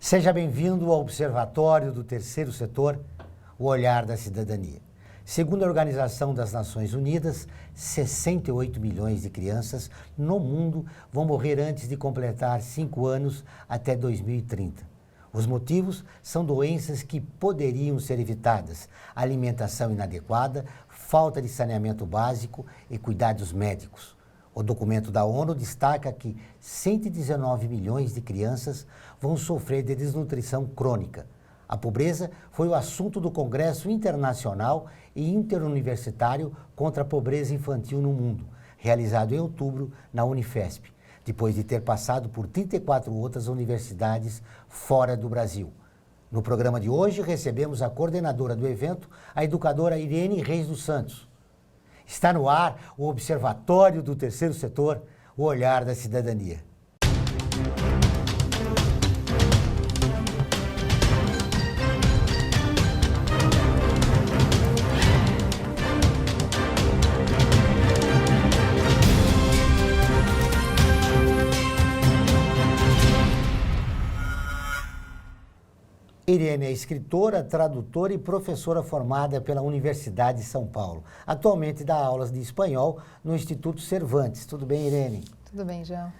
Seja bem-vindo ao Observatório do Terceiro Setor, o Olhar da Cidadania. Segundo a Organização das Nações Unidas, 68 milhões de crianças no mundo vão morrer antes de completar 5 anos até 2030. Os motivos são doenças que poderiam ser evitadas: alimentação inadequada, falta de saneamento básico e cuidados médicos. O documento da ONU destaca que 119 milhões de crianças vão sofrer de desnutrição crônica. A pobreza foi o assunto do Congresso Internacional e Interuniversitário contra a Pobreza Infantil no Mundo, realizado em outubro na Unifesp, depois de ter passado por 34 outras universidades fora do Brasil. No programa de hoje, recebemos a coordenadora do evento, a educadora Irene Reis dos Santos. Está no ar o Observatório do Terceiro Setor, o Olhar da Cidadania. Irene é escritora, tradutora e professora formada pela Universidade de São Paulo. Atualmente dá aulas de espanhol no Instituto Cervantes. Tudo bem, Irene? Tudo bem, João.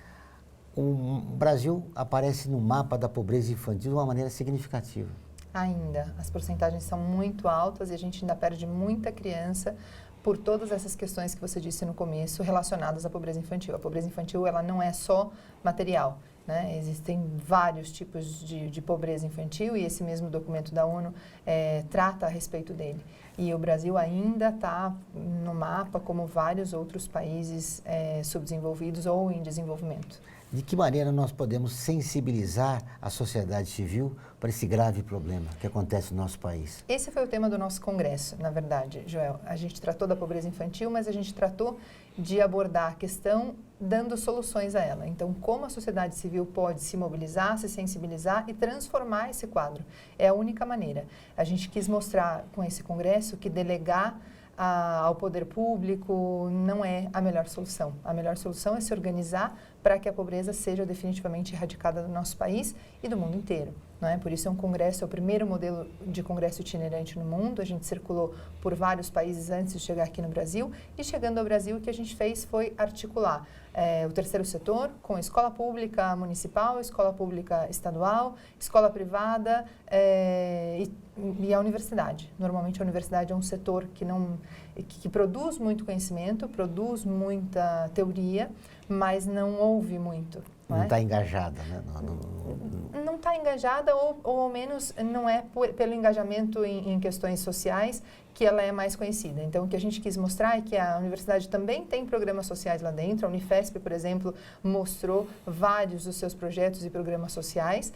O Brasil aparece no mapa da pobreza infantil de uma maneira significativa. Ainda, as porcentagens são muito altas e a gente ainda perde muita criança por todas essas questões que você disse no começo relacionadas à pobreza infantil. A pobreza infantil, ela não é só material, né? Existem vários tipos de pobreza infantil e esse mesmo documento da ONU trata a respeito dele. E o Brasil ainda está no mapa como vários outros países subdesenvolvidos ou em desenvolvimento. De que maneira nós podemos sensibilizar a sociedade civil para esse grave problema que acontece no nosso país? Esse foi o tema do nosso congresso, na verdade, Joel. A gente tratou da pobreza infantil, mas a gente tratou de abordar a questão dando soluções a ela. Então, como a sociedade civil pode se mobilizar, se sensibilizar e transformar esse quadro? É a única maneira. A gente quis mostrar com esse congresso que delegar ao poder público não é a melhor solução. A melhor solução é se organizar para que a pobreza seja definitivamente erradicada do nosso país e do mundo inteiro. Não é? Por isso é um congresso, é o primeiro modelo de congresso itinerante no mundo. A gente circulou por vários países antes de chegar aqui no Brasil. E chegando ao Brasil, o que a gente fez foi articular o terceiro setor com a escola pública municipal, escola pública estadual, escola privada e a universidade. Normalmente a universidade é um setor que produz muito conhecimento, produz muita teoria, mas não ouve muito. Não está engajada, né? Não está engajada ou ao menos não é pelo engajamento em questões sociais que ela é mais conhecida. Então, o que a gente quis mostrar é que a universidade também tem programas sociais lá dentro. A Unifesp, por exemplo, mostrou vários dos seus projetos e programas sociais,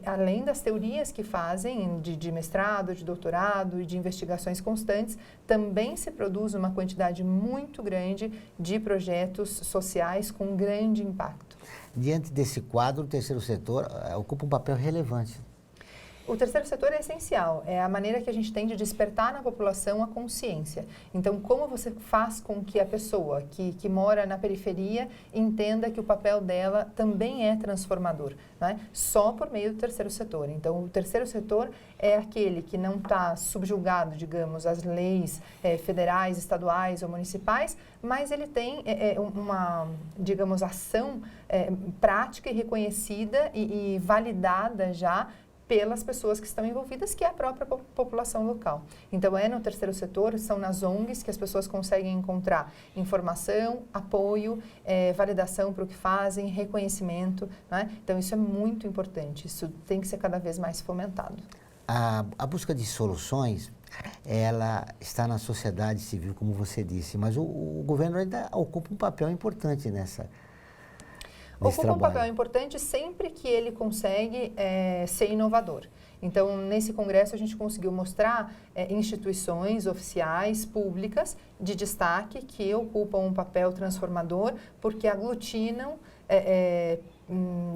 além das teorias que fazem de mestrado, de doutorado e de investigações constantes, também se produz uma quantidade muito grande de projetos sociais com grande impacto. Diante desse quadro, o terceiro setor ocupa um papel relevante. O terceiro setor é essencial, é a maneira que a gente tem de despertar na população a consciência. Então, como você faz com que a pessoa que mora na periferia entenda que o papel dela também é transformador, né? Só por meio do terceiro setor. Então, o terceiro setor é aquele que não está subjugado, digamos, às leis federais, estaduais ou municipais, mas ele tem uma, digamos, ação prática e reconhecida e validada já pelas pessoas que estão envolvidas, que é a própria população local. Então, no terceiro setor, são nas ONGs que as pessoas conseguem encontrar informação, apoio, validação para o que fazem, reconhecimento, né? Então, isso é muito importante, isso tem que ser cada vez mais fomentado. A busca de soluções, ela está na sociedade civil, como você disse, mas o governo ainda ocupa um papel importante nesse Ocupa um trabalho. papel importante sempre que ele consegue ser inovador. Então, nesse congresso, a gente conseguiu mostrar instituições oficiais, públicas, de destaque, que ocupam um papel transformador, porque aglutinam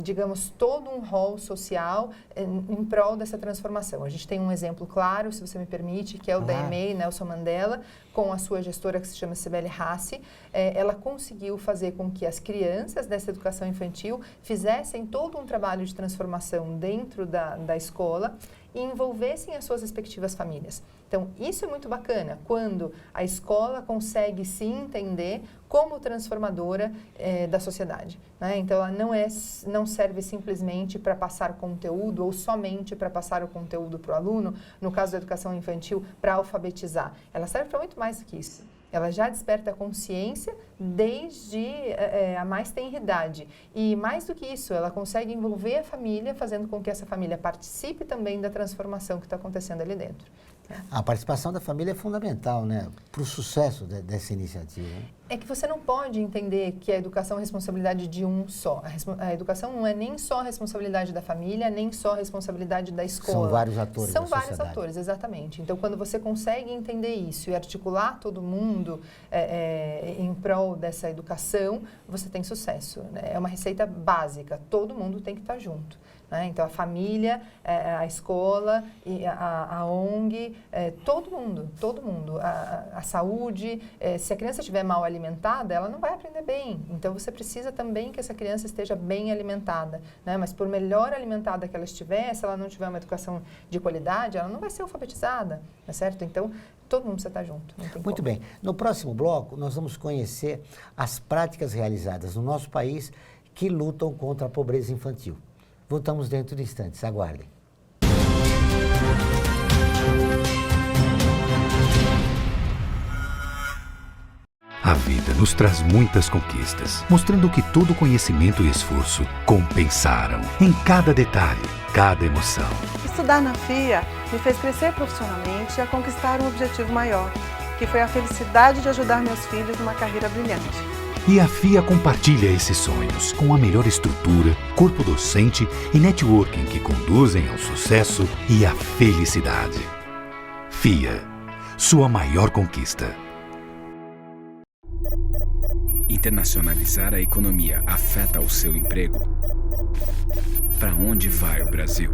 digamos, todo um rol social em prol dessa transformação. A gente tem um exemplo claro, se você me permite, que é o da EMEI, Nelson Mandela, com a sua gestora que se chama Sibeli Hassi. Ela conseguiu fazer com que as crianças dessa educação infantil fizessem todo um trabalho de transformação dentro da escola e envolvessem as suas respectivas famílias. Então, isso é muito bacana, quando a escola consegue se entender como transformadora da sociedade, né? Então, ela não serve simplesmente para passar conteúdo ou somente para passar o conteúdo para o aluno, no caso da educação infantil, para alfabetizar. Ela serve para muito mais do que isso. Ela já desperta a consciência desde a mais tenra idade. E mais do que isso, ela consegue envolver a família, fazendo com que essa família participe também da transformação que está acontecendo ali dentro. A participação da família é fundamental, né, para o sucesso dessa iniciativa. É que você não pode entender que a educação é responsabilidade de um só. A educação não é nem só a responsabilidade da família, nem só a responsabilidade da escola. São vários atores da sociedade. São vários atores, exatamente. Então, quando você consegue entender isso e articular todo mundo em prol dessa educação, você tem sucesso, né? É uma receita básica, todo mundo tem que estar junto. Então, a família, a escola, a ONG, todo mundo. A saúde, se a criança estiver mal alimentada, ela não vai aprender bem. Então, você precisa também que essa criança esteja bem alimentada, né? Mas por melhor alimentada que ela estiver, se ela não tiver uma educação de qualidade, ela não vai ser alfabetizada, tá certo? Então, todo mundo precisa estar junto. Muito bem. No próximo bloco, nós vamos conhecer as práticas realizadas no nosso país que lutam contra a pobreza infantil. Voltamos dentro de instantes. Aguardem. A vida nos traz muitas conquistas, mostrando que todo conhecimento e esforço compensaram em cada detalhe, cada emoção. Estudar na FIA me fez crescer profissionalmente e a conquistar um objetivo maior, que foi a felicidade de ajudar meus filhos numa carreira brilhante. E a FIA compartilha esses sonhos com a melhor estrutura, corpo docente e networking que conduzem ao sucesso e à felicidade. FIA, sua maior conquista. Internacionalizar a economia afeta o seu emprego? Para onde vai o Brasil?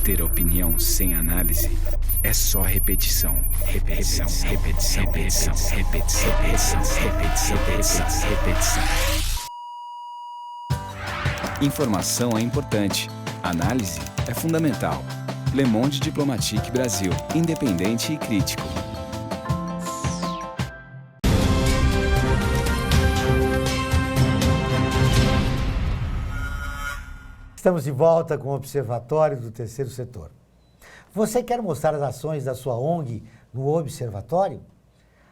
Ter opinião sem análise é só repetição. Repetição, repetição, repetição, repetição, repetição, repetição, repetição, repetição. Informação é importante. Análise é fundamental. Le Monde Diplomatique Brasil. Independente e crítico. Estamos de volta com o Observatório do Terceiro Setor. Você quer mostrar as ações da sua ONG no Observatório?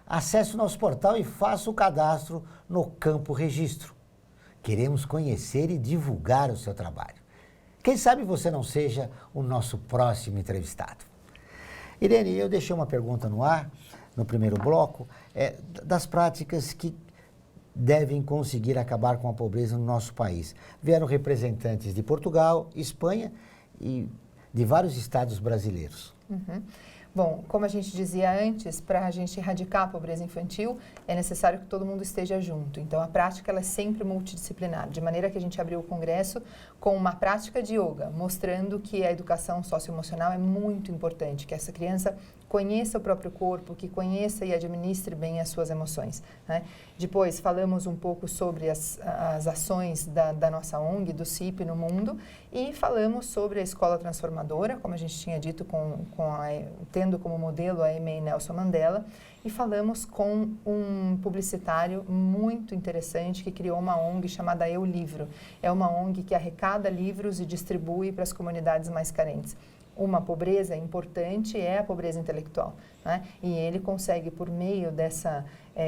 Acesse o nosso portal e faça o cadastro no campo Registro. Queremos conhecer e divulgar o seu trabalho. Quem sabe você não seja o nosso próximo entrevistado. Irene, eu deixei uma pergunta no ar, no primeiro bloco, das práticas que devem conseguir acabar com a pobreza no nosso país. Vieram representantes de Portugal, Espanha e de vários estados brasileiros. Uhum. Bom, como a gente dizia antes, para a gente erradicar a pobreza infantil, é necessário que todo mundo esteja junto. Então, a prática ela é sempre multidisciplinar, de maneira que a gente abriu o congresso com uma prática de yoga, mostrando que a educação socioemocional é muito importante, que essa criança conheça o próprio corpo, que conheça e administre bem as suas emoções, né? Depois, falamos um pouco sobre as ações da nossa ONG, do CIP no mundo, e falamos sobre a Escola Transformadora, como a gente tinha dito, tendo como modelo a EMEI Nelson Mandela, e falamos com um publicitário muito interessante que criou uma ONG chamada Eu Livro. É uma ONG que arrecada livros e distribui para as comunidades mais carentes. Uma pobreza importante é a pobreza intelectual, né? E ele consegue, por meio dessa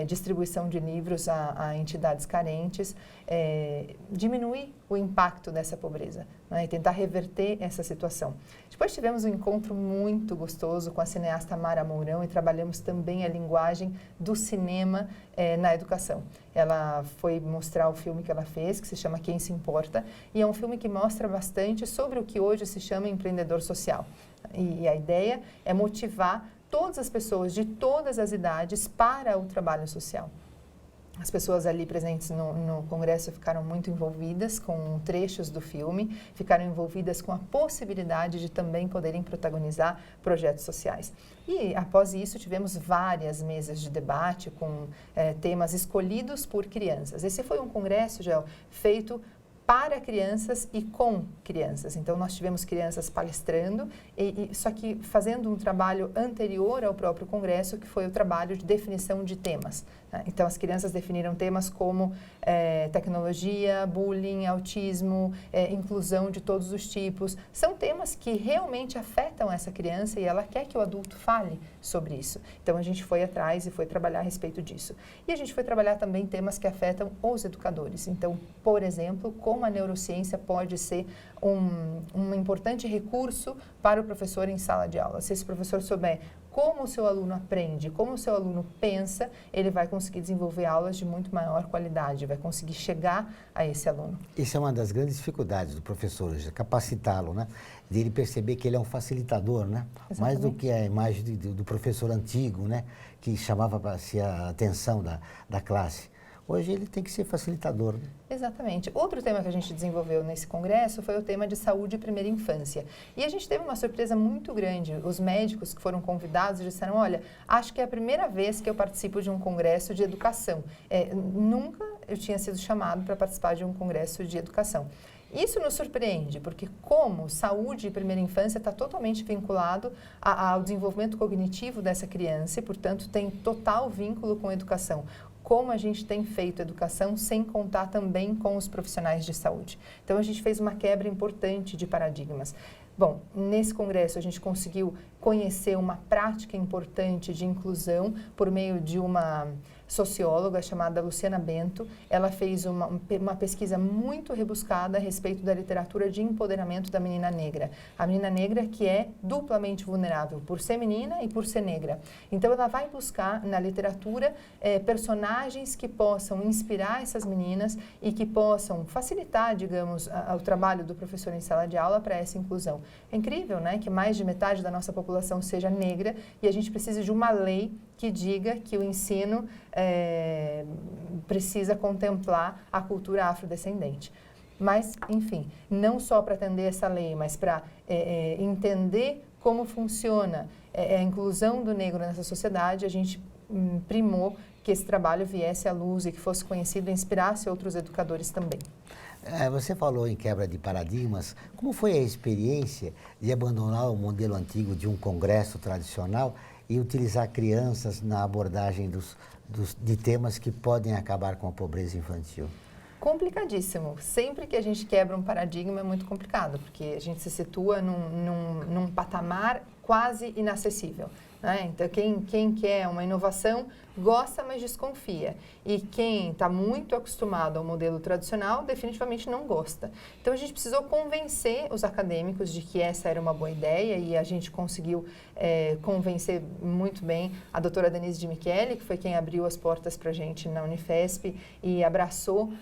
distribuição de livros a entidades carentes, diminuir o impacto dessa pobreza, né? E tentar reverter essa situação. Depois tivemos um encontro muito gostoso com a cineasta Mara Mourão e trabalhamos também a linguagem do cinema na educação. Ela foi mostrar o filme que ela fez, que se chama Quem Se Importa, e é um filme que mostra bastante sobre o que hoje se chama empreendedor social. E a ideia é motivar todas as pessoas de todas as idades para o trabalho social. As pessoas ali presentes no congresso ficaram muito envolvidas com trechos do filme, ficaram envolvidas com a possibilidade de também poderem protagonizar projetos sociais. E, após isso, tivemos várias mesas de debate com temas escolhidos por crianças. Esse foi um congresso, Joel, feito para crianças e com crianças. Então, nós tivemos crianças palestrando, só que fazendo um trabalho anterior ao próprio congresso, que foi o trabalho de definição de temas. Né? Então, as crianças definiram temas como tecnologia, bullying, autismo, inclusão de todos os tipos. São temas que realmente afetam essa criança e ela quer que o adulto fale sobre isso. Então, a gente foi atrás e foi trabalhar a respeito disso. E a gente foi trabalhar também temas que afetam os educadores. Então, por exemplo, como a neurociência pode ser um importante recurso para o professor em sala de aula. Se esse professor souber como o seu aluno aprende, como o seu aluno pensa, ele vai conseguir desenvolver aulas de muito maior qualidade, vai conseguir chegar a esse aluno. Isso é uma das grandes dificuldades do professor hoje, capacitá-lo, né? De ele perceber que ele é um facilitador, né? Exatamente. Mais do que a imagem do professor antigo, né? Que chamava para si a atenção da classe. Hoje ele tem que ser facilitador. Né? Exatamente. Outro tema que a gente desenvolveu nesse congresso foi o tema de saúde e primeira infância. E a gente teve uma surpresa muito grande. Os médicos que foram convidados disseram, olha, acho que é a primeira vez que eu participo de um congresso de educação. Nunca eu tinha sido chamado para participar de um congresso de educação. Isso nos surpreende, porque como saúde e primeira infância está totalmente vinculado ao desenvolvimento cognitivo dessa criança e, portanto, tem total vínculo com a educação. Como a gente tem feito educação sem contar também com os profissionais de saúde. Então, a gente fez uma quebra importante de paradigmas. Bom, nesse congresso a gente conseguiu conhecer uma prática importante de inclusão por meio de uma socióloga chamada Luciana Bento. Ela fez uma pesquisa muito rebuscada a respeito da literatura de empoderamento da menina negra. A menina negra que é duplamente vulnerável por ser menina e por ser negra. Então, ela vai buscar na literatura personagens que possam inspirar essas meninas e que possam facilitar, digamos, o trabalho do professor em sala de aula para essa inclusão. É incrível, né, que mais de metade da nossa população seja negra e a gente precisa de uma lei que diga que o ensino precisa contemplar a cultura afrodescendente. Mas, enfim, não só para atender essa lei, mas para entender como funciona a inclusão do negro nessa sociedade, a gente primou que esse trabalho viesse à luz e que fosse conhecido e inspirasse outros educadores também. Você falou em quebra de paradigmas. Como foi a experiência de abandonar o modelo antigo de um congresso tradicional e utilizar crianças na abordagem de temas que podem acabar com a pobreza infantil? Complicadíssimo. Sempre que a gente quebra um paradigma é muito complicado, porque a gente se situa num patamar quase inacessível. Né? Então, quem quer uma inovação gosta, mas desconfia. E quem está muito acostumado ao modelo tradicional, definitivamente não gosta. Então, a gente precisou convencer os acadêmicos de que essa era uma boa ideia e a gente conseguiu convencer muito bem a doutora Denise de Michele, que foi quem abriu as portas para a gente na Unifesp e abraçou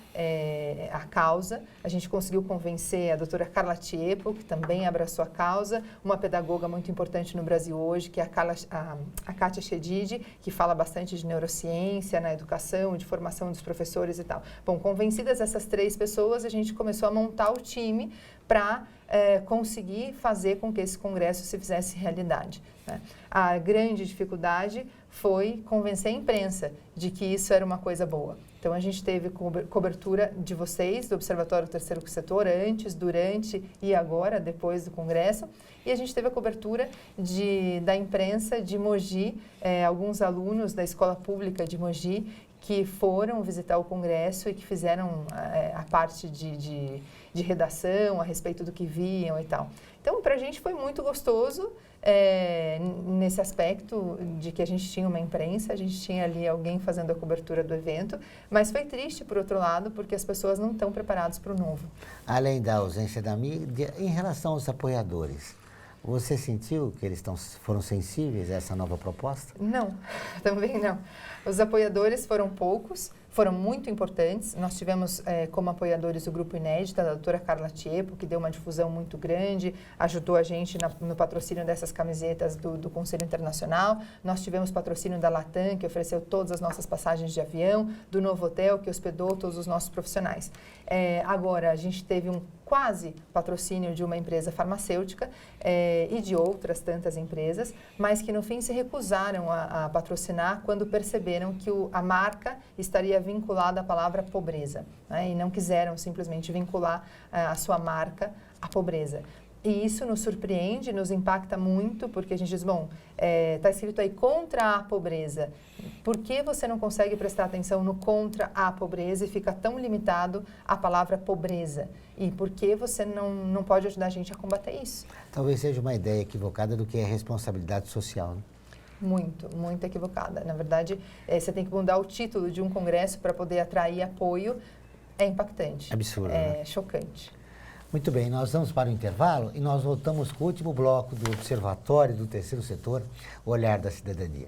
a causa. A gente conseguiu convencer a doutora Carla Tiepo, que também abraçou a causa, uma pedagoga muito importante no Brasil hoje, que é a Kátia Chedid, que fala bastante de neurociência na educação, de formação dos professores e tal. Bom, convencidas essas 3 pessoas, a gente começou a montar o time para conseguir fazer com que esse congresso se fizesse realidade. Né? A grande dificuldade foi convencer a imprensa de que isso era uma coisa boa. Então, a gente teve cobertura de vocês, do Observatório do Terceiro Setor, antes, durante e agora, depois do Congresso. E a gente teve a cobertura da imprensa de Mogi, alguns alunos da Escola Pública de Mogi, que foram visitar o Congresso e que fizeram a parte de redação a respeito do que viam e tal. Então, para a gente foi muito gostoso nesse aspecto de que a gente tinha uma imprensa, a gente tinha ali alguém fazendo a cobertura do evento, mas foi triste, por outro lado, porque as pessoas não estão preparadas para o novo. Além da ausência da mídia, em relação aos apoiadores, você sentiu que eles foram sensíveis a essa nova proposta? Não, também não. Os apoiadores foram poucos, foram muito importantes. Nós tivemos como apoiadores o Grupo Inédita, da doutora Carla Tiepo, que deu uma difusão muito grande, ajudou a gente no patrocínio dessas camisetas do Conselho Internacional. Nós tivemos patrocínio da Latam, que ofereceu todas as nossas passagens de avião, do Novo Hotel, que hospedou todos os nossos profissionais. Agora, a gente teve um quase patrocínio de uma empresa farmacêutica e de outras tantas empresas, mas que no fim se recusaram a patrocinar quando perceberam que a marca estaria vinculada à palavra pobreza, né? E não quiseram simplesmente vincular a sua marca à pobreza. E isso nos surpreende, nos impacta muito, porque a gente diz, bom, está escrito aí contra a pobreza. Por que você não consegue prestar atenção no contra a pobreza e fica tão limitado à palavra pobreza? E por que você não pode ajudar a gente a combater isso? Talvez seja uma ideia equivocada do que é responsabilidade social, né? Muito equivocada. Na verdade, você tem que mudar o título de um congresso para poder atrair apoio. É impactante. Absurdo, É né? chocante. Muito bem, nós vamos para o intervalo e nós voltamos com o último bloco do Observatório do Terceiro Setor, o Olhar da Cidadania.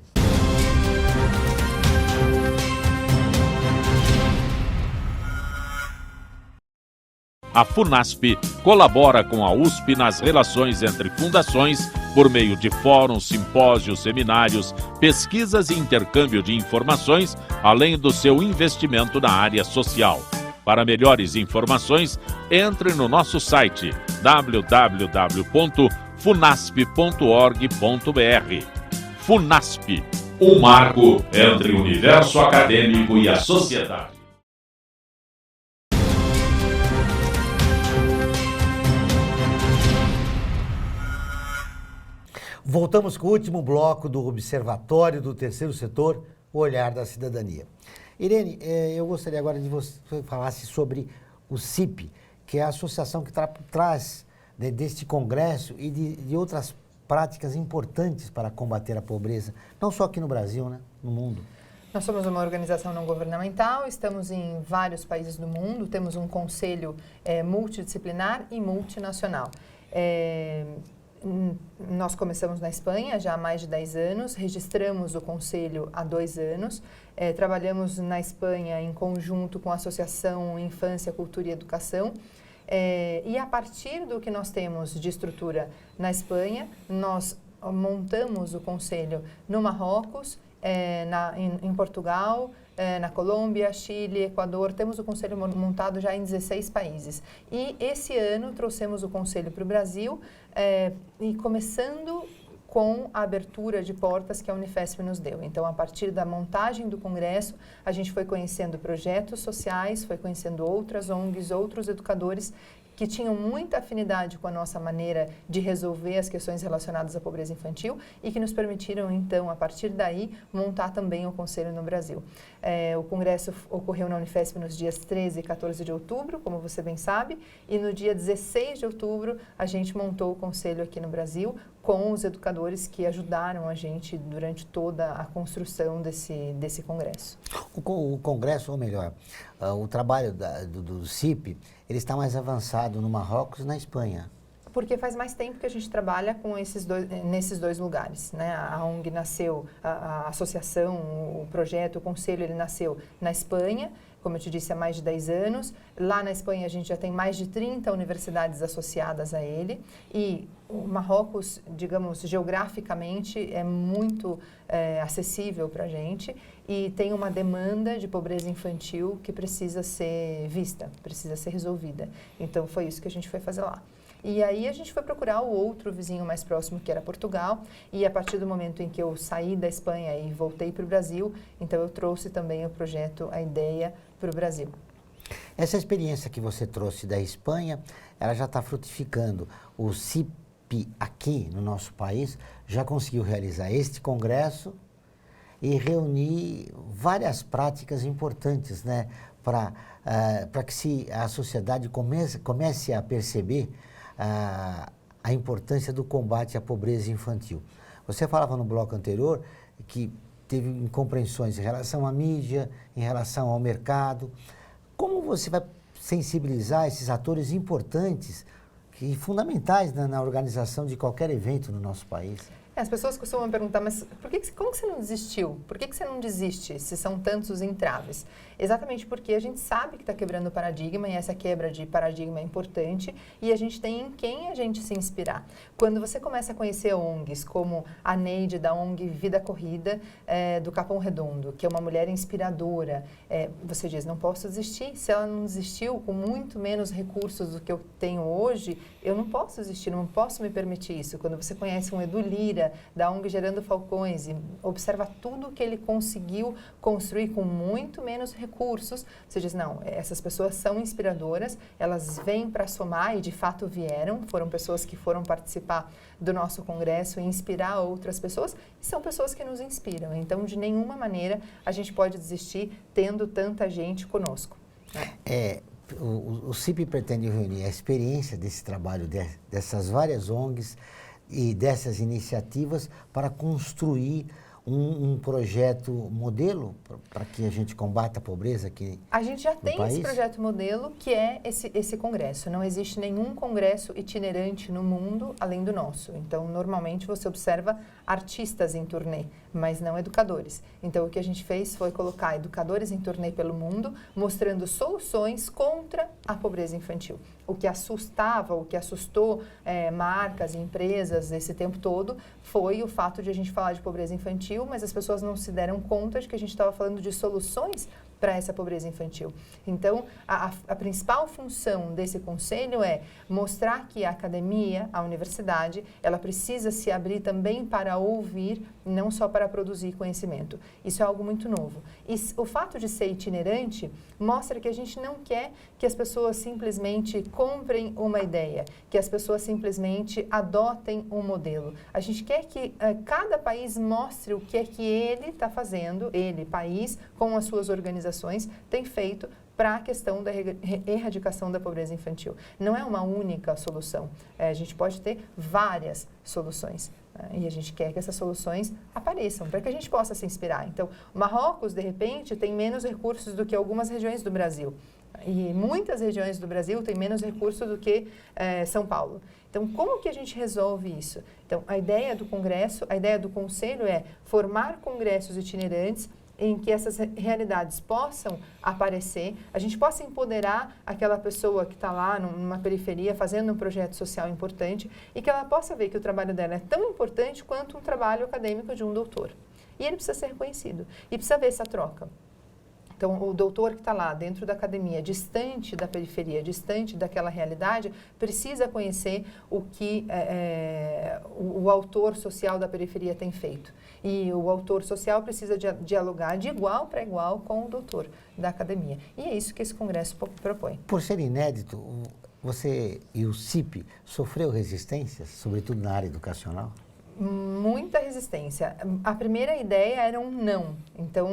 A FUNASP colabora com a USP nas relações entre fundações por meio de fóruns, simpósios, seminários, pesquisas e intercâmbio de informações, além do seu investimento na área social. Para melhores informações, entre no nosso site www.funasp.org.br. FUNASP, um marco entre o universo acadêmico e a sociedade. Voltamos com o último bloco do Observatório do Terceiro Setor, o Olhar da Cidadania. Irene, eu gostaria agora de você falasse sobre o CIP, que é a associação que traz deste congresso e de outras práticas importantes para combater a pobreza, não só aqui no Brasil, né, no mundo. Nós somos uma organização não governamental, estamos em vários países do mundo, temos um conselho multidisciplinar e multinacional. Nós começamos na Espanha já há mais de 10 anos, registramos o conselho há 2 anos, trabalhamos na Espanha em conjunto com a Associação Infância, Cultura e Educação, e a partir do que nós temos de estrutura na Espanha, nós montamos o conselho no Marrocos, em Portugal, na Colômbia, Chile, Equador, temos o conselho montado já em 16 países. E esse ano trouxemos o conselho para o Brasil, e começando com a abertura de portas que a Unifesp nos deu. Então, a partir da montagem do congresso, a gente foi conhecendo projetos sociais, foi conhecendo outras ONGs, outros educadores que tinham muita afinidade com a nossa maneira de resolver as questões relacionadas à pobreza infantil e que nos permitiram, então, a partir daí, montar também o Conselho no Brasil. O congresso ocorreu na Unifesp nos dias 13 e 14 de outubro, como você bem sabe, e no dia 16 de outubro a gente montou o Conselho aqui no Brasil com os educadores que ajudaram a gente durante toda a construção desse congresso. O congresso, ou melhor, o trabalho do CIP, ele está mais avançado no Marrocos e na Espanha. Porque faz mais tempo que a gente trabalha com nesses dois lugares, né? A ONG nasceu, a associação, o projeto, o conselho, ele nasceu na Espanha, como eu te disse, há mais de 10 anos. Lá na Espanha a gente já tem mais de 30 universidades associadas a ele. E o Marrocos, digamos, geograficamente é muito acessível para a gente e tem uma demanda de pobreza infantil que precisa ser vista, precisa ser resolvida. Então foi isso que a gente foi fazer lá. E aí a gente foi procurar o outro vizinho mais próximo, que era Portugal, e a partir do momento em que eu saí da Espanha e voltei para o Brasil, então eu trouxe também o projeto, a ideia para o Brasil. Essa experiência que você trouxe da Espanha, ela já está frutificando. O CIP aqui no nosso país já conseguiu realizar este congresso e reunir várias práticas importantes, né, para que a sociedade comece a perceber a importância do combate à pobreza infantil. Você falava no bloco anterior que teve incompreensões em relação à mídia, em relação ao mercado. Como você vai sensibilizar esses atores importantes e fundamentais na organização de qualquer evento no nosso país? As pessoas costumam perguntar, mas como que você não desistiu? Por que você não desiste se são tantos os entraves? Exatamente porque a gente sabe que está quebrando o paradigma e essa quebra de paradigma é importante e a gente tem em quem a gente se inspirar. Quando você começa a conhecer ONGs como a Neide da ONG Vida Corrida do Capão Redondo, que é uma mulher inspiradora, você diz, não posso desistir. Se ela não desistiu com muito menos recursos do que eu tenho hoje, eu não posso desistir, não posso me permitir isso. Quando você conhece um Edu Lira, da ONG Gerando Falcões, e observa tudo que ele conseguiu construir com muito menos recursos, você diz, não, essas pessoas são inspiradoras, elas vêm para somar e de fato vieram, foram pessoas que foram participar do nosso congresso e inspirar outras pessoas, e são pessoas que nos inspiram. Então, de nenhuma maneira a gente pode desistir tendo tanta gente conosco. O CIP pretende reunir a experiência desse trabalho, dessas várias ONGs e dessas iniciativas para construir um projeto modelo para que a gente combata a pobreza aqui no país? A gente já tem esse projeto modelo, que é esse congresso. Não existe nenhum congresso itinerante no mundo além do nosso. Então, normalmente você observa artistas em turnê, mas não educadores. Então, o que a gente fez foi colocar educadores em turnê pelo mundo, mostrando soluções contra a pobreza infantil. O que assustava, o que assustou marcas e empresas esse tempo todo foi o fato de a gente falar de pobreza infantil, mas as pessoas não se deram conta de que a gente estava falando de soluções para essa pobreza infantil. Então, a principal função desse conselho é mostrar que a academia, a universidade, ela precisa se abrir também para ouvir, não só para produzir conhecimento. Isso é algo muito novo. E o fato de ser itinerante mostra que a gente não quer que as pessoas simplesmente comprem uma ideia, que as pessoas simplesmente adotem um modelo. A gente quer que cada país mostre o que é que ele está fazendo, ele, país, com as suas organizações, tem feito para a questão da erradicação da pobreza infantil. Não é uma única solução. A gente pode ter várias soluções. E a gente quer que essas soluções apareçam, para que a gente possa se inspirar. Então, Marrocos, de repente, tem menos recursos do que algumas regiões do Brasil. E muitas regiões do Brasil têm menos recursos do que São Paulo. Então, como que a gente resolve isso? Então, a ideia do congresso, a ideia do conselho é formar congressos itinerantes em que essas realidades possam aparecer, a gente possa empoderar aquela pessoa que está lá numa periferia fazendo um projeto social importante e que ela possa ver que o trabalho dela é tão importante quanto um trabalho acadêmico de um doutor. E ele precisa ser reconhecido e precisa ver essa troca. Então, o doutor que está lá dentro da academia, distante da periferia, distante daquela realidade, precisa conhecer o que o autor social da periferia tem feito. E o autor social precisa dialogar de igual para igual com o doutor da academia. E é isso que esse congresso propõe. Por ser inédito, você e o CIP sofreu resistências, sobretudo na área educacional? Muita resistência. A primeira ideia era um não. Então,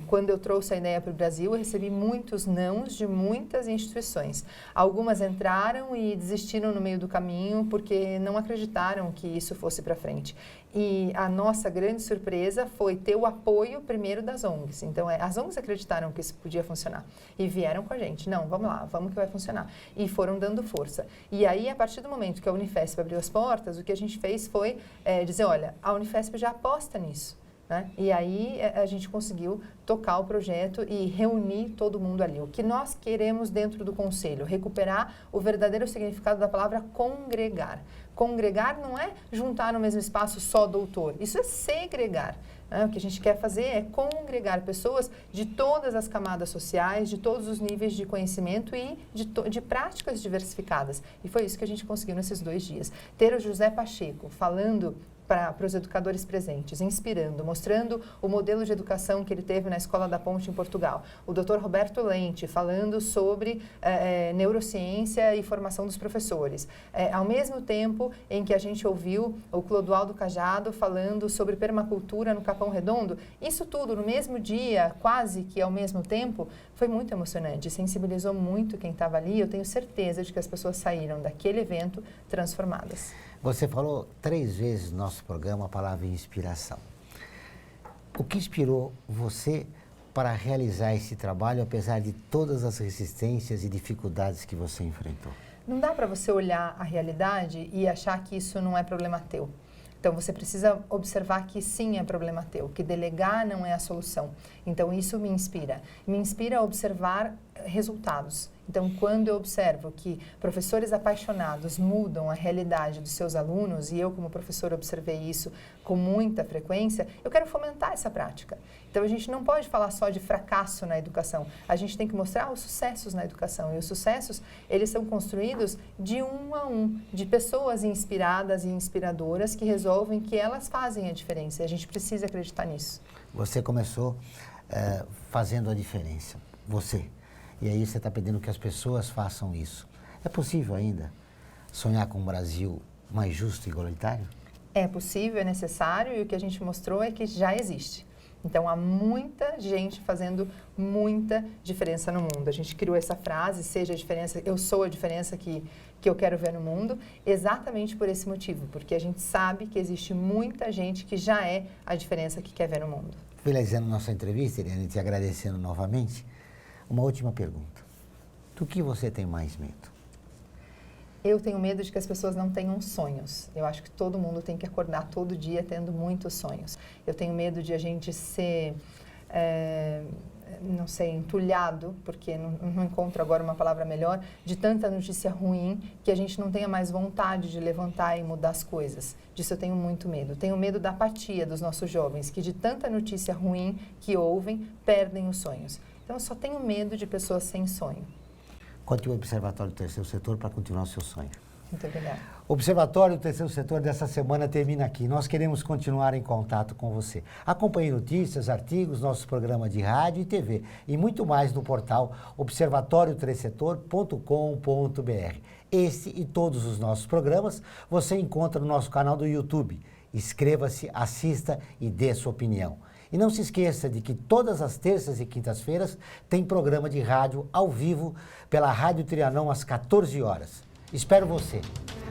quando eu trouxe a ideia para o Brasil, eu recebi muitos nãos de muitas instituições. Algumas entraram e desistiram no meio do caminho porque não acreditaram que isso fosse para frente. E a nossa grande surpresa foi ter o apoio primeiro das ONGs. Então, as ONGs acreditaram que isso podia funcionar e vieram com a gente. Não, vamos lá, vamos que vai funcionar. E foram dando força. E aí, a partir do momento que a Unifesp abriu as portas, o que a gente fez foi dizer, olha, a Unifesp já aposta nisso. Né? E aí a gente conseguiu tocar o projeto e reunir todo mundo ali. O que nós queremos dentro do conselho? Recuperar o verdadeiro significado da palavra congregar. Congregar não é juntar no mesmo espaço só doutor, isso é segregar. Né? O que a gente quer fazer é congregar pessoas de todas as camadas sociais, de todos os níveis de conhecimento e de práticas diversificadas. E foi isso que a gente conseguiu nesses 2 dias. Ter o José Pacheco falando para os educadores presentes, inspirando, mostrando o modelo de educação que ele teve na Escola da Ponte em Portugal. O Dr. Roberto Lente falando sobre neurociência e formação dos professores. Ao mesmo tempo em que a gente ouviu o Clodoaldo Cajado falando sobre permacultura no Capão Redondo, isso tudo no mesmo dia, quase que ao mesmo tempo, foi muito emocionante, sensibilizou muito quem estava ali. Eu tenho certeza de que as pessoas saíram daquele evento transformadas. Você falou 3 vezes no nosso programa a palavra inspiração. O que inspirou você para realizar esse trabalho, apesar de todas as resistências e dificuldades que você enfrentou? Não dá para você olhar a realidade e achar que isso não é problema teu. Então, você precisa observar que sim é problema teu, que delegar não é a solução. Então, isso me inspira. Me inspira a observar resultados. Então, quando eu observo que professores apaixonados mudam a realidade dos seus alunos, e eu, como professor, observei isso com muita frequência, eu quero fomentar essa prática. Então, a gente não pode falar só de fracasso na educação, a gente tem que mostrar os sucessos na educação. E os sucessos, eles são construídos de um a um, de pessoas inspiradas e inspiradoras que resolvem que elas fazem a diferença. E a gente precisa acreditar nisso. Você começou fazendo a diferença, você. E aí você está pedindo que as pessoas façam isso. É possível ainda sonhar com um Brasil mais justo e igualitário? É possível, é necessário, e o que a gente mostrou é que já existe. Então, há muita gente fazendo muita diferença no mundo. A gente criou essa frase, seja a diferença, eu sou a diferença que eu quero ver no mundo, exatamente por esse motivo, porque a gente sabe que existe muita gente que já é a diferença que quer ver no mundo. Finalizando nossa entrevista, Eliane, te agradecendo novamente, uma última pergunta. Do que você tem mais medo? Eu tenho medo de que as pessoas não tenham sonhos. Eu acho que todo mundo tem que acordar todo dia tendo muitos sonhos. Eu tenho medo de a gente ser, não sei, entulhado, porque não encontro agora uma palavra melhor, de tanta notícia ruim que a gente não tenha mais vontade de levantar e mudar as coisas. Disso eu tenho muito medo. Tenho medo da apatia dos nossos jovens, que de tanta notícia ruim que ouvem, perdem os sonhos. Então, eu só tenho medo de pessoas sem sonho. Conte o Observatório do Terceiro Setor para continuar o seu sonho. Muito obrigada. O Observatório do Terceiro Setor dessa semana termina aqui. Nós queremos continuar em contato com você. Acompanhe notícias, artigos, nossos programas de rádio e TV e muito mais no portal observatoriotercesetor.com.br. Esse e todos os nossos programas você encontra no nosso canal do YouTube. Inscreva-se, assista e dê sua opinião. E não se esqueça de que todas as terças e quintas-feiras tem programa de rádio ao vivo pela Rádio Trianon às 14 horas. Espero você.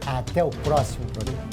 Até o próximo programa.